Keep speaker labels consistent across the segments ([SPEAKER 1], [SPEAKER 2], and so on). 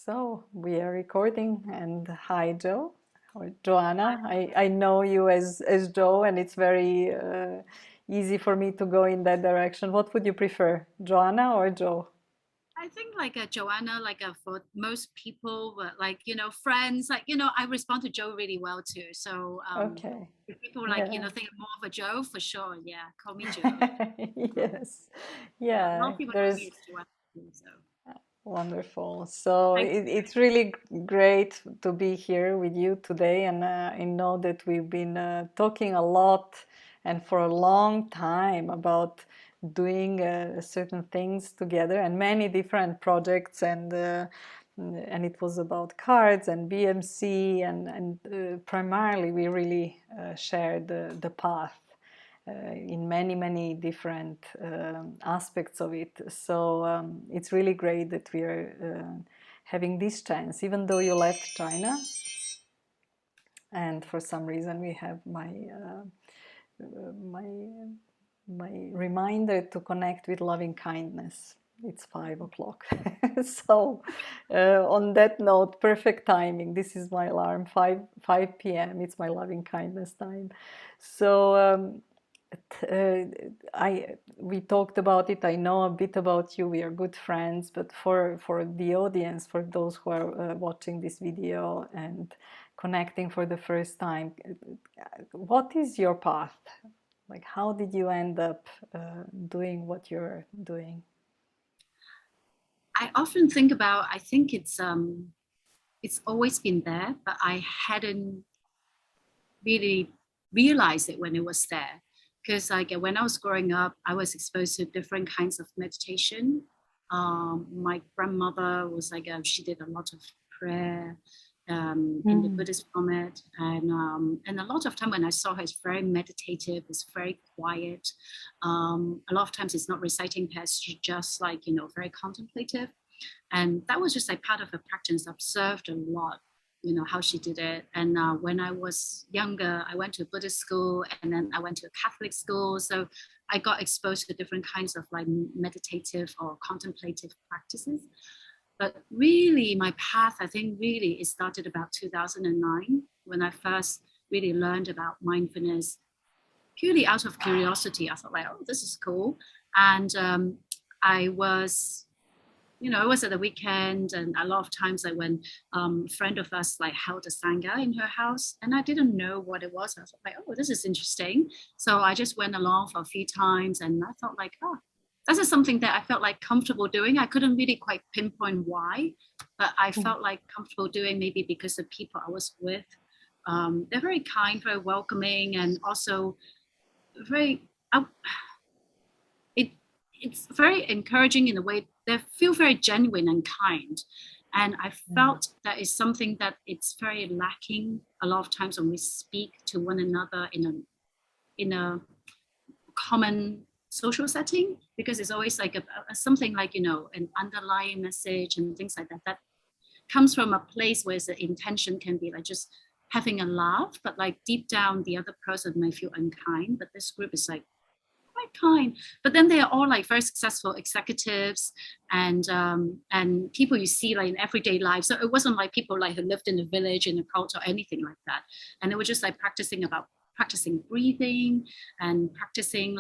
[SPEAKER 1] So we are recording, and hi, Joe or Joanna. I know you as Joe, and it's very easy for me to go in that direction. What would you prefer, Joanna or Joe?
[SPEAKER 2] I think like a Joanna, for most people, but friends, I respond to Joe really well too. So
[SPEAKER 1] Okay.
[SPEAKER 2] if people
[SPEAKER 1] Yeah.
[SPEAKER 2] think more of a Joe for sure. Yeah, call me Joe.
[SPEAKER 1] Yes.
[SPEAKER 2] Yeah, a lot
[SPEAKER 1] Yeah.
[SPEAKER 2] of people know me
[SPEAKER 1] There's
[SPEAKER 2] as Joanna too, so
[SPEAKER 1] wonderful. So
[SPEAKER 2] thank you.
[SPEAKER 1] it's really great to be here with you today. And I know that we've been talking a lot and for a long time about doing certain things together and many different projects. And it was about cards and BMC. And primarily, we really shared the path in many, many different aspects of it. So it's really great that we are having this chance, even though you left China. And for some reason, we have my my reminder to connect with loving kindness. It's 5 o'clock. So on that note, perfect timing. This is my alarm, 5 p.m. It's my loving kindness time. So uh, I we talked about it. I know a bit about you. We are good friends. But for the audience, for those who are watching this video and connecting for the first time, what is your path? Like, how did you end up doing what you're doing?
[SPEAKER 2] I often think about. I think it's always been there, but I hadn't really realized it when it was there. Because when I was growing up, I was exposed to different kinds of meditation. My grandmother was she did a lot of prayer in the
[SPEAKER 1] Mm.
[SPEAKER 2] Buddhist format, and a lot of time when I saw her, it's very meditative, it's very quiet. A lot of times it's not reciting text, just very contemplative. And that was just like part of her practice. Observed a lot, how she did it. And when I was younger, I went to a Buddhist school, and then I went to a Catholic school. So I got exposed to different kinds of like meditative or contemplative practices. But really, my path, I think, really it started about 2009 when I first really learned about mindfulness purely out of curiosity. I thought like, oh, this is cool. And I was it was at the weekend, and a lot of times like when a friend of us like held a sangha in her house, and I didn't know what it was. I was like, oh, this is interesting. So I just went along for a few times, and I thought like, oh, this is something that I felt like comfortable doing. I couldn't really quite pinpoint why, but I felt like comfortable doing, maybe because the people I was with, they're very kind, very welcoming, and also very it it's very encouraging in a way. They feel very genuine and kind, and I
[SPEAKER 1] Mm.
[SPEAKER 2] felt that is something that it's very lacking a lot of times when we speak to one another in a common social setting, because it's always like something like an underlying message and things like that that comes from a place where the intention can be like just having a laugh, but like deep down the other person may feel unkind. But this group is like quite kind. But then they are all like very successful executives and people you see like in everyday life. So it wasn't like people like who lived in a village in a cult or anything like that. And they were just like practicing breathing and practicing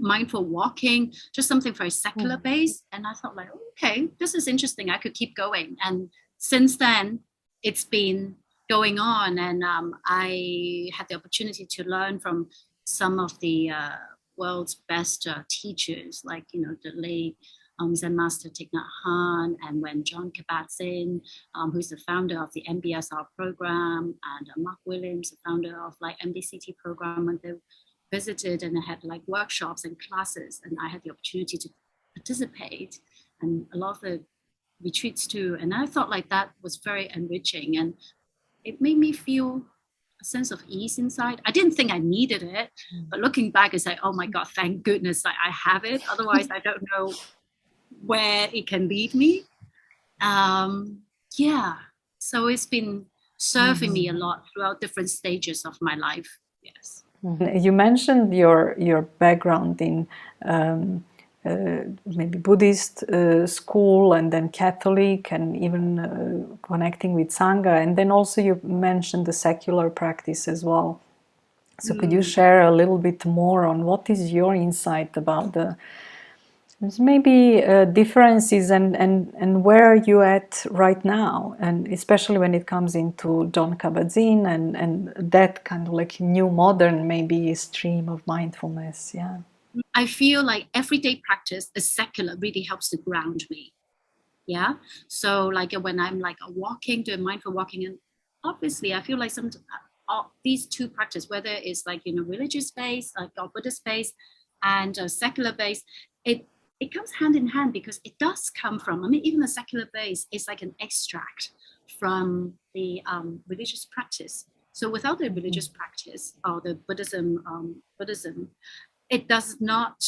[SPEAKER 2] mindful walking, just something very secular
[SPEAKER 1] Mm.
[SPEAKER 2] based. And I thought like, okay, this is interesting. I could keep going. And since then, it's been going on, and I had the opportunity to learn from some of the world's best teachers, like the late Zen Master Thich Nhat Hanh, and when John Kabat-Zinn, who's the founder of the MBSR program, and Mark Williams, the founder of like MBCT program, when they visited and I had like workshops and classes, and I had the opportunity to participate and a lot of the retreats too. And I thought like that was very enriching, and it made me feel a sense of ease inside. I didn't think I needed it, but looking back, it's like, oh my God, thank goodness that I have it. Otherwise, I don't know where it can lead me. Um, yeah. So it's been serving me a
[SPEAKER 1] Mhm.
[SPEAKER 2] lot throughout different stages of my life. Yes.
[SPEAKER 1] You mentioned your background in um, maybe Buddhist school, and then Catholic, and even connecting with Sangha. And then also you mentioned the secular practice as well. So could you share a little bit more on what is your insight about the maybe differences, and where are you at right now, and especially when it comes into John Kabat-Zinn and that kind of like new modern maybe stream of mindfulness. Yeah.
[SPEAKER 2] I feel like everyday practice, a secular, really helps to ground me. Yeah. So like when I'm like walking, doing mindful walking, and obviously I feel like some these two practice, whether it's like religious based, like or Buddhist based, and secular based, it comes hand in hand because it does come from. I mean, even the secular base is like an extract from the religious practice. So without the religious practice or the Buddhism, it does not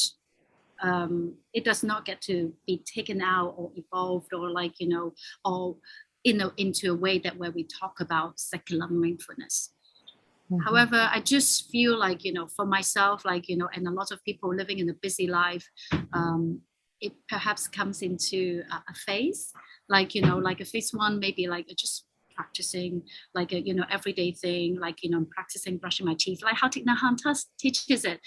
[SPEAKER 2] get to be taken out or evolved or like or into a way that where we talk about secular mindfulness. However, I just feel like for myself, like and a lot of people living in a busy life, it perhaps comes into a phase, like like a phase one, maybe like just practicing like a everyday thing, like I'm practicing brushing my teeth, like how Thich Nhat Hanh teaches it.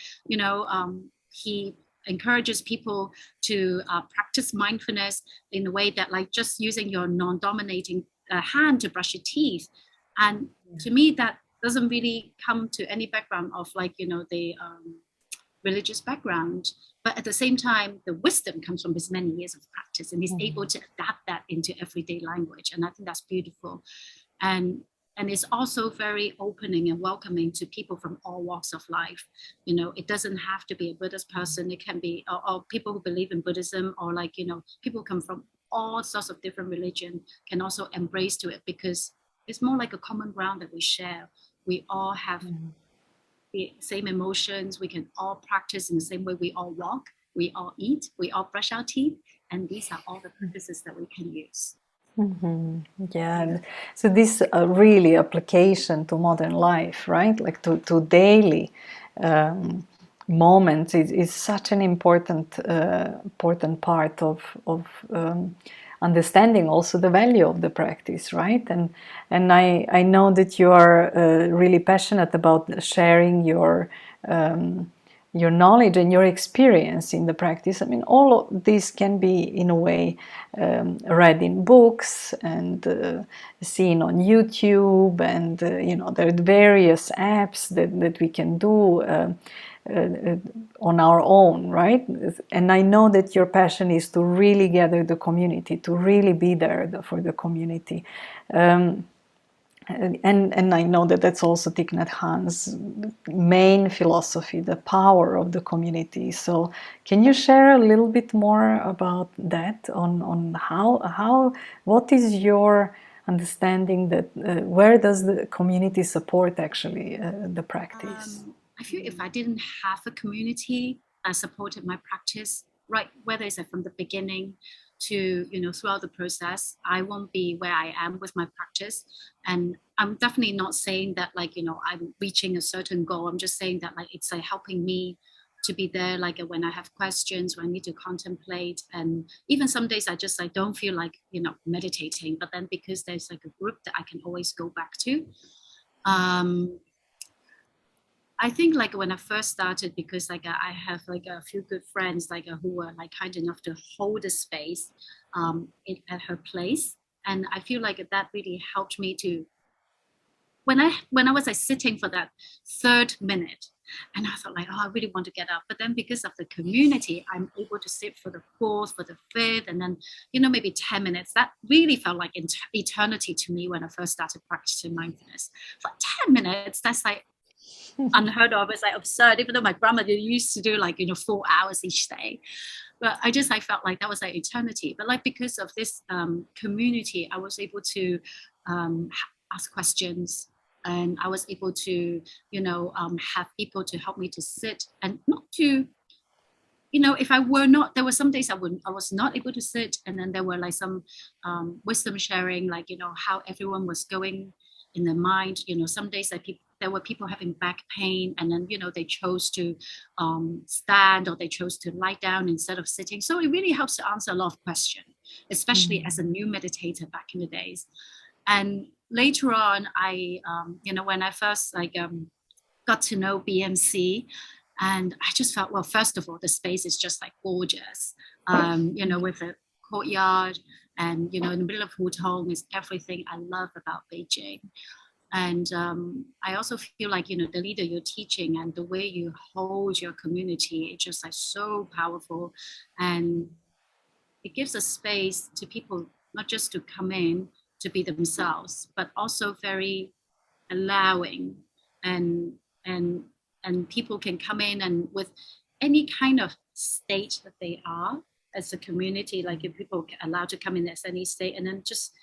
[SPEAKER 2] He encourages people to practice mindfulness in a way that like just using your non-dominating hand to brush your teeth. And to me, that doesn't really come to any background of like the religious background, but at the same time the wisdom comes from his many years of practice, and he's able to adapt that into everyday language, and I think that's beautiful. And it's also very opening and welcoming to people from all walks of life. It doesn't have to be a Buddhist person, it can be or people who believe in Buddhism, or like people come from all sorts of different religion can also embrace to it, because it's more like a common ground that we share. We all have the same emotions. We can all practice in the same way. We all walk, we all eat, we all brush our teeth. And these are all the practices that we can use.
[SPEAKER 1] Yeah. So this really application to modern life, right? Like to daily moments is such an important part of understanding also the value of the practice, right? And I know that you are really passionate about sharing your knowledge and your experience in the practice. I mean, all of this can be, in a way, read in books and seen on YouTube, and there are various apps that we can do on our own, right? And I know that your passion is to really gather the community, to really be there for the community. And I know that that's also Thich Nhat Hanh's main philosophy, the power of the community. So can you share a little bit more about that, on how what is your understanding that where does the community support actually the practice?
[SPEAKER 2] I feel if I didn't have a community that supported my practice, right, whether it's from the beginning to throughout the process, I won't be where I am with my practice. And I'm definitely not saying that like I'm reaching a certain goal. I'm just saying that like it's like helping me to be there, like when I have questions, when I need to contemplate. And even some days I just like don't feel like meditating, but then because there's like a group that I can always go back to. I think like when I first started, because like I have like a few good friends like who were like kind enough to hold the space at her place, and I feel like that really helped me to when I was like sitting for that third minute, and I thought like, oh, I really want to get up, but then because of the community, I'm able to sit for the fourth, for the fifth, and then maybe 10 minutes. That really felt like eternity to me when I first started practicing mindfulness. For 10 minutes, that's like unheard of. It's like absurd, even though my grandmother used to do like 4 hours each day. But I felt like that was like eternity. But like because of this community, I was able to ask questions, and I was able to have people to help me to sit, and not to if I were not, there were some days I was not able to sit, and then there were like some wisdom sharing, like how everyone was going in their mind. Some days there were people having back pain, and then they chose to stand, or they chose to lie down instead of sitting. So it really helps to answer a lot of questions, especially as a new meditator back in the days. And later on, I when I first got to know BMC, and I just felt, well, first of all, the space is just like gorgeous, with a courtyard, and in the middle of Hutong is everything I love about Beijing. And I also feel like the leader you're teaching and the way you hold your community, it's just like so powerful, and it gives a space to people not just to come in to be themselves, but also very allowing, and and and people can come in and with any kind of state that they are as a community, like if people are allowed to come in as any state and then just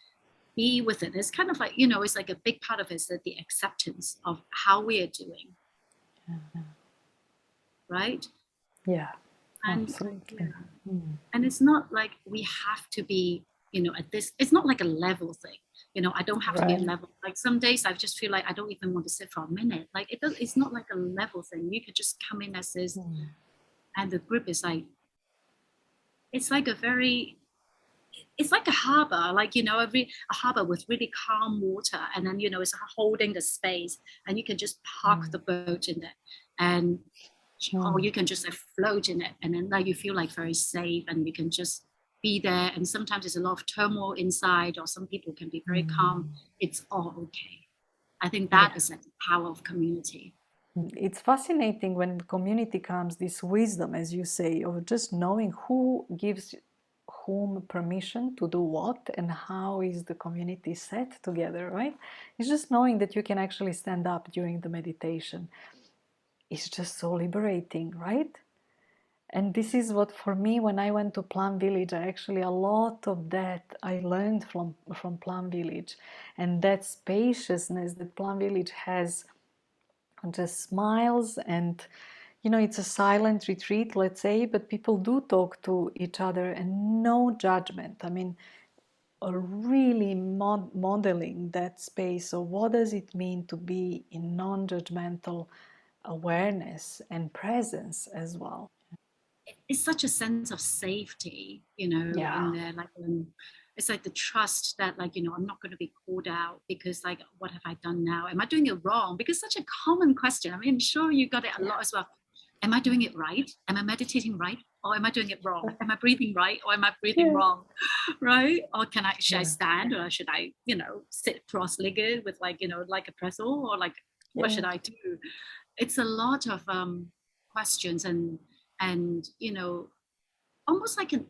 [SPEAKER 2] be with it. It's kind of like it's like a big part of it is that the acceptance of how we are doing, right?
[SPEAKER 1] Yeah,
[SPEAKER 2] And
[SPEAKER 1] absolutely.
[SPEAKER 2] yeah. And it's not like we have to be at this, it's not like a level thing. I don't have to be a
[SPEAKER 1] Right.
[SPEAKER 2] level. Like some days I just feel like I don't even want to sit for a minute. Like it's not like a level thing. You could just come in as this, and the group is like, it's like a very, it's like a harbor, like a harbor with really calm water, and then it's holding the space, and you can just park the boat in it, and or you can just like float in it, and then like you feel like very safe, and you can just be there. And sometimes there's a lot of turmoil inside, or some people can be very calm. It's all okay. I think that
[SPEAKER 1] Yeah.
[SPEAKER 2] is like the power of community.
[SPEAKER 1] It's fascinating when the community comes, this wisdom, as you say, of just knowing who gives whom permission to do what and how is the community set together, right? It's just knowing that you can actually stand up during the meditation. It's just so liberating, right? And this is what, for me, when I went to Plum Village, I actually, a lot of that I learned from Plum Village, and that spaciousness that Plum Village has, just smiles. And it's a silent retreat, let's say, but people do talk to each other and no judgment. I mean, really modeling that space of what does it mean to be in non-judgmental awareness and presence as well.
[SPEAKER 2] It's such a sense of safety,
[SPEAKER 1] Yeah.
[SPEAKER 2] in there. Like it's like the trust that, like, I'm not going to be called out because, like, what have I done now? Am I doing it wrong? Because such a common question. I mean, sure, you got it a lot as well. Am I doing it right? Am I meditating right? Or am I doing it wrong? Am I breathing right? Or am I breathing
[SPEAKER 1] Yeah.
[SPEAKER 2] wrong? Right? Or should I
[SPEAKER 1] Yeah.
[SPEAKER 2] stand, or should I, sit cross-legged with, like, like a pretzel, or like, what
[SPEAKER 1] Yeah.
[SPEAKER 2] should I do? It's a lot of questions, and almost like an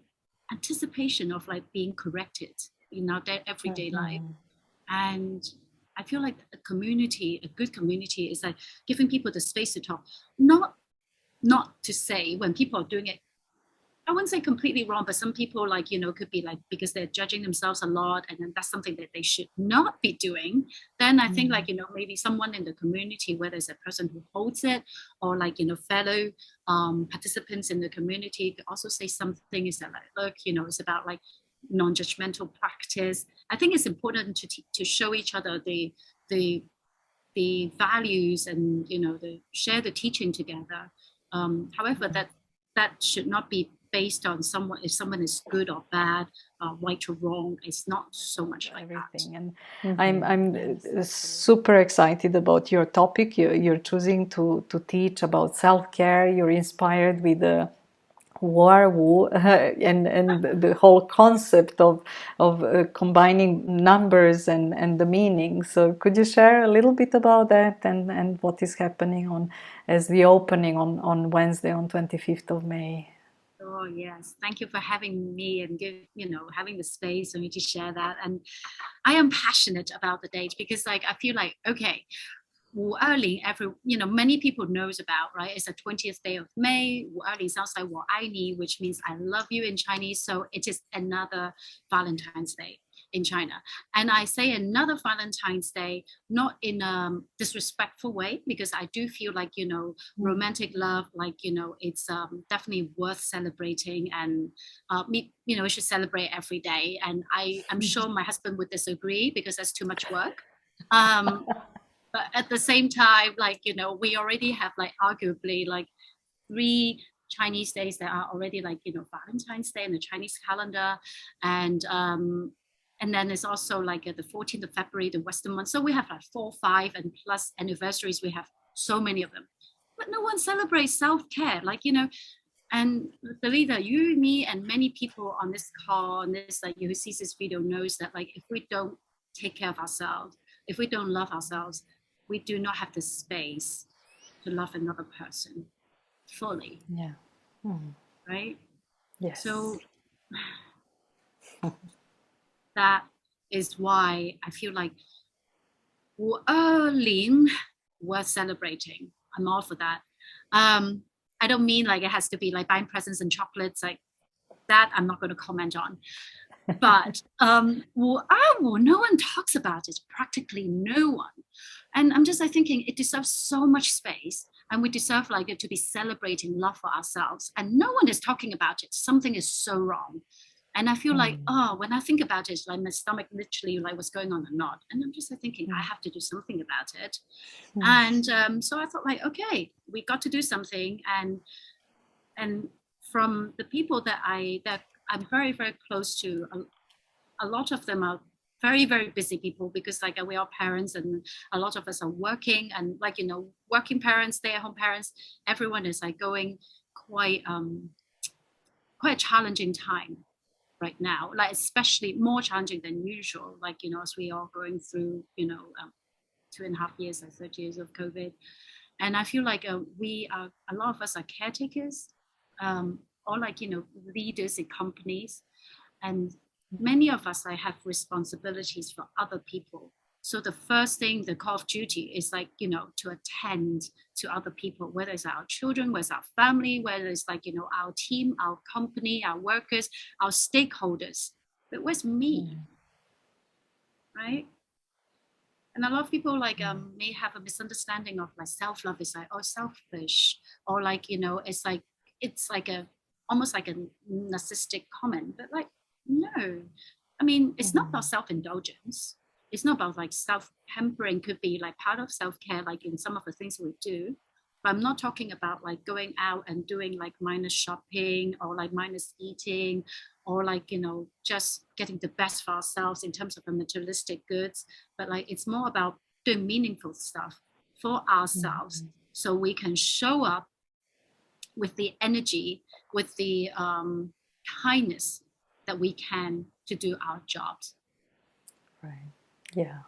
[SPEAKER 2] anticipation of like being corrected in our everyday life. And I feel like a good community is like giving people the space to talk, not to say when people are doing it, I wouldn't say completely wrong, but some people, like, could be like, because they're judging themselves a lot, and then that's something that they should not be doing. Then I think, like, maybe someone in the community, whether it's a person who holds it, or like, fellow participants in the community, could also say something is that, like, look, it's about like non-judgmental practice. I think it's important to show each other the the values, and the share the teaching together. However, that should not be based on someone, if someone is good or bad, right or wrong. It's not so much like that.
[SPEAKER 1] Everything. And I'm super excited about your topic. You're choosing to teach about self-care. You're inspired with the War Wu, and the whole concept of combining numbers and the meaning. So could you share a little bit about that, and what is happening on as the opening on Wednesday, on 25th of May?
[SPEAKER 2] Oh yes, thank you for having me and having the space for me to share that. And I am passionate about the date because, like, I feel like, okay, Wu Erling, many people knows about, right? It's the 20th day of May. Wu Erling sounds like Wo Ai Ni, which means I love you in Chinese. So it is another Valentine's Day in China. And I say another Valentine's Day, not in a disrespectful way, because I do feel like, romantic love, like, it's definitely worth celebrating. And we should celebrate every day. And I'm sure my husband would disagree because that's too much work. Um, But at the same time, like, you know, we already have like arguably like 3 Chinese days that are already like, you know, Valentine's Day in the Chinese calendar. And then there's also like the 14th of February, the Western one. So we have like 4, 5, and plus anniversaries. We have so many of them. But no one celebrates self-care. Like, you know, and believe that you, me, and many people on this call, on this, like, who sees this video knows that, like, if we don't take care of ourselves, if we don't love ourselves, we do not have the space to love another person fully.
[SPEAKER 1] Yeah. Mm.
[SPEAKER 2] Right?
[SPEAKER 1] Yes.
[SPEAKER 2] So that is why I feel like 5年 worth celebrating. I'm all for that. I don't mean like it has to be like buying presents and chocolates, like that I'm not going to comment on. But no one talks about it, practically no one. And I'm just like thinking it deserves so much space, and we deserve like it to be celebrating love for ourselves. And no one is talking about it. Something is so wrong. And I feel like,
[SPEAKER 1] Mm.
[SPEAKER 2] oh, when I think about it, like my stomach literally like was going on a knot. And I'm just like thinking, I
[SPEAKER 1] Mm.
[SPEAKER 2] have to do something about it.
[SPEAKER 1] Mm.
[SPEAKER 2] And so I thought like, okay, we got to do something. And from the people that I'm very, very close to, a lot of them are very, very busy people, because like we are parents and a lot of us are working, and like, you know, working parents, stay-at-home parents, everyone is like going quite a challenging time right now, like especially more challenging than usual, like, you know, as we are going through, you know, 2.5 years or 30 years of COVID. And I feel like we are, a lot of us are caretakers, or like, you know, leaders in companies, and many of us like have responsibilities for other people. So the first thing, the call of duty is like, you know, to attend to other people, whether it's our children, whether it's our family, whether it's like, you know, our team, our company, our workers, our stakeholders. But where's me,
[SPEAKER 1] Mm.
[SPEAKER 2] right? And a lot of people like may have a misunderstanding of like self-love is like, oh, selfish, or like, you know, it's like a almost like a narcissistic comment. But like, no, I mean, it's not about
[SPEAKER 1] Mm.
[SPEAKER 2] self-indulgence. It's not about like self-pampering. Could be like part of self-care, like in some of the things we do. But I'm not talking about like going out and doing like minus shopping or like minus eating, or like, you know, just getting the best for ourselves in terms of the materialistic goods. But like it's more about doing meaningful stuff for ourselves,
[SPEAKER 1] Mm.
[SPEAKER 2] so we can show up with the energy, with the kindness that we can to do our jobs.
[SPEAKER 1] Right. Yeah.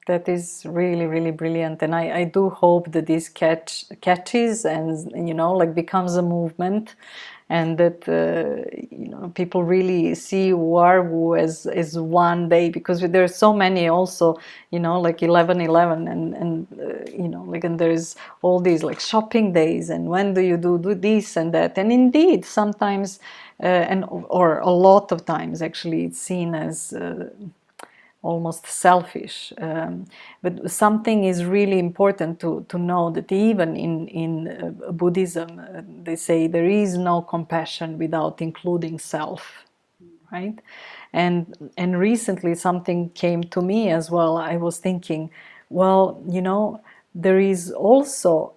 [SPEAKER 1] That is really, really brilliant, and I do hope that this catches and like becomes a movement, and that people really see Warwu as one day, because there are so many also, like 11/11, and like, and there's all these like shopping days, and when do you do this and that, and indeed sometimes and or a lot of times actually it's seen as almost selfish. But something is really important to know, that even in Buddhism, they say there is no compassion without including self, right? And recently something came to me as well. I was thinking, well, there is also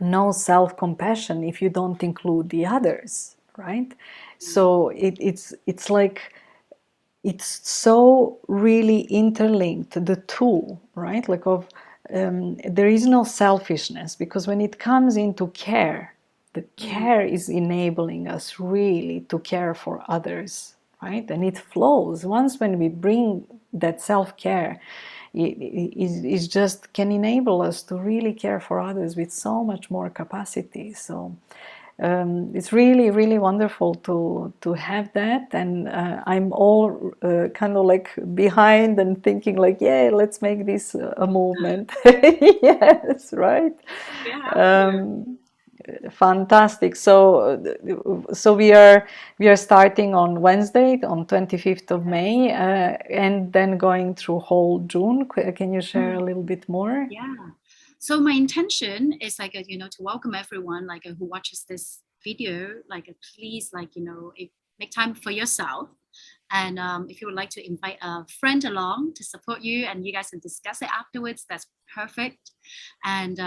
[SPEAKER 1] no self-compassion if you don't include the others, right? So it's like it's so really interlinked, the two, right? Like of there is no selfishness, because when it comes into care, the
[SPEAKER 2] Mm,
[SPEAKER 1] care is enabling us really to care for others, right? And it flows once when we bring that self-care, it just can enable us to really care for others with so much more capacity. So it's really, really wonderful to have that, and I'm all kind of like behind and thinking like, yeah, let's make this a movement. Yes, right.
[SPEAKER 2] you have to.
[SPEAKER 1] Um, Fantastic. So we are starting on Wednesday, on 25th of May, and then going through whole June. Can you share
[SPEAKER 2] Mm,
[SPEAKER 1] a little bit more?
[SPEAKER 2] yeah. So my intention is like, you know, to welcome everyone like who watches this video, like please, like, you know, make time for yourself, And if you would like to invite a friend along to support you and you guys can discuss it afterwards, that's perfect. And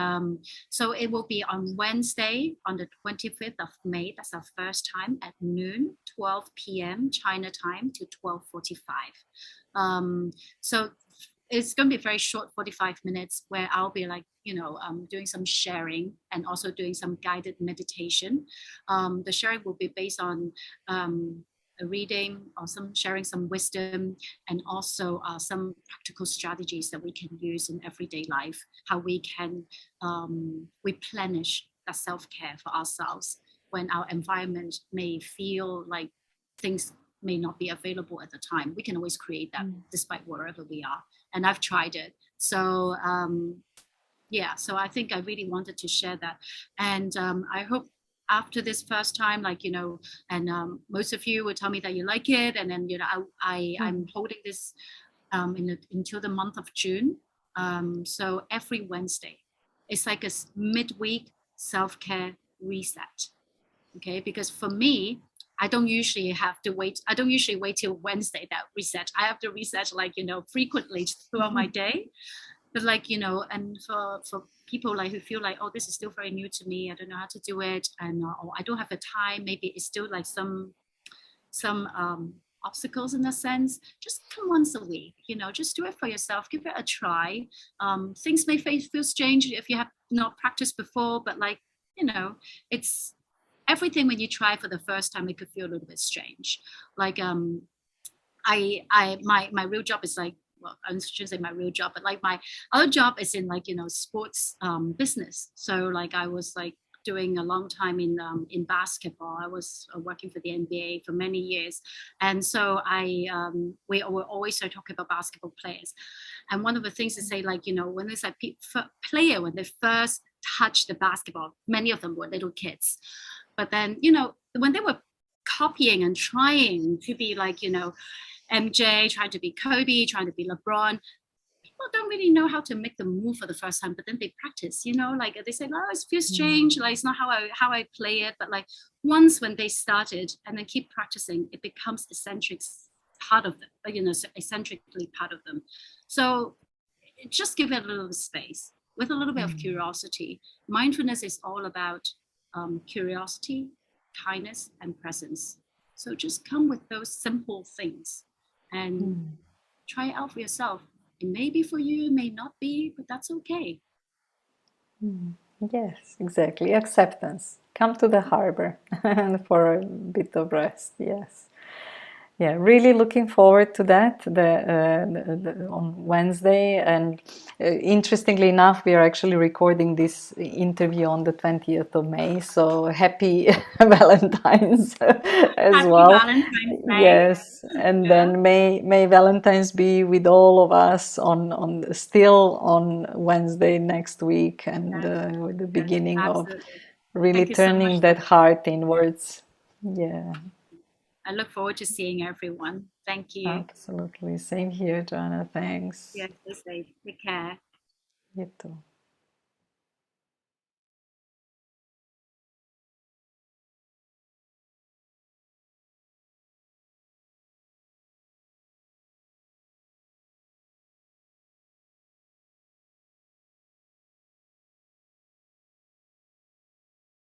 [SPEAKER 2] so it will be on Wednesday, on the 25th of May. That's our first time at noon, 12 p.m. China time to 12:45. So it's going to be very short, 45 minutes, where I'll be like, doing some sharing and also doing some guided meditation. The sharing will be based on a reading or some sharing some wisdom, and also some practical strategies that we can use in everyday life, how we can replenish that self-care for ourselves when our environment may feel like things may not be available at the time. We can always create that despite wherever we are. And I've tried it. So yeah, so I think I really wanted to share that. And I hope after this first time, and most of you will tell me that you like it. And then, I'm holding this until the month of June. So every Wednesday, it's like a midweek self-care reset. Okay, because for me, I don't usually wait till Wednesday that reset. I have to reset frequently throughout my day. But and for people who feel like, oh, this is still very new to me, I don't know how to do it, and or I don't have the time, maybe it's still like some obstacles in a sense, just come once a week, just do it for yourself, give it a try. Things may feel strange if you have not practiced before, but it's everything. When you try for the first time, it could feel a little bit strange. like my real job is well, I shouldn't say my real job, but my other job is in sports business. So I was doing a long time in basketball. I was working for the NBA for many years, and so we were always talking about basketball players. And one of the things to say, when there's player, when they first touch the basketball, many of them were little kids, but then when they were copying and trying to be MJ, trying to be Kobe, trying to be LeBron. People don't really know how to make the move for the first time, but then they practice, they say, oh, it feels strange, it's not how I play it. But once when they started and then keep practicing, it becomes eccentric part of them, eccentrically part of them. So just give it a little space with a little bit of curiosity. Mindfulness is all about curiosity, kindness, and presence. So just come with those simple things and try it out for yourself. It may be for you, it may not be, but that's okay.
[SPEAKER 1] Yes, exactly. Acceptance. Come to the harbor for a bit of rest. Yes. Yeah, really looking forward to that on Wednesday. And interestingly enough, we are actually recording this interview on the 20th of May. So happy Valentine's as
[SPEAKER 2] Happy
[SPEAKER 1] well.
[SPEAKER 2] Valentine's Day.
[SPEAKER 1] Yes, and
[SPEAKER 2] Yeah.
[SPEAKER 1] then may Valentine's be with all of us on still on Wednesday next week, and
[SPEAKER 2] Yes,
[SPEAKER 1] with the
[SPEAKER 2] yes,
[SPEAKER 1] beginning of
[SPEAKER 2] absolutely.
[SPEAKER 1] really
[SPEAKER 2] Thank you so much.
[SPEAKER 1] turning that heart inwards. Yeah.
[SPEAKER 2] I look forward to seeing everyone. Thank you.
[SPEAKER 1] Absolutely. Same here, Joanna. Thanks.
[SPEAKER 2] Yes, stay safe. Take care.
[SPEAKER 1] You too.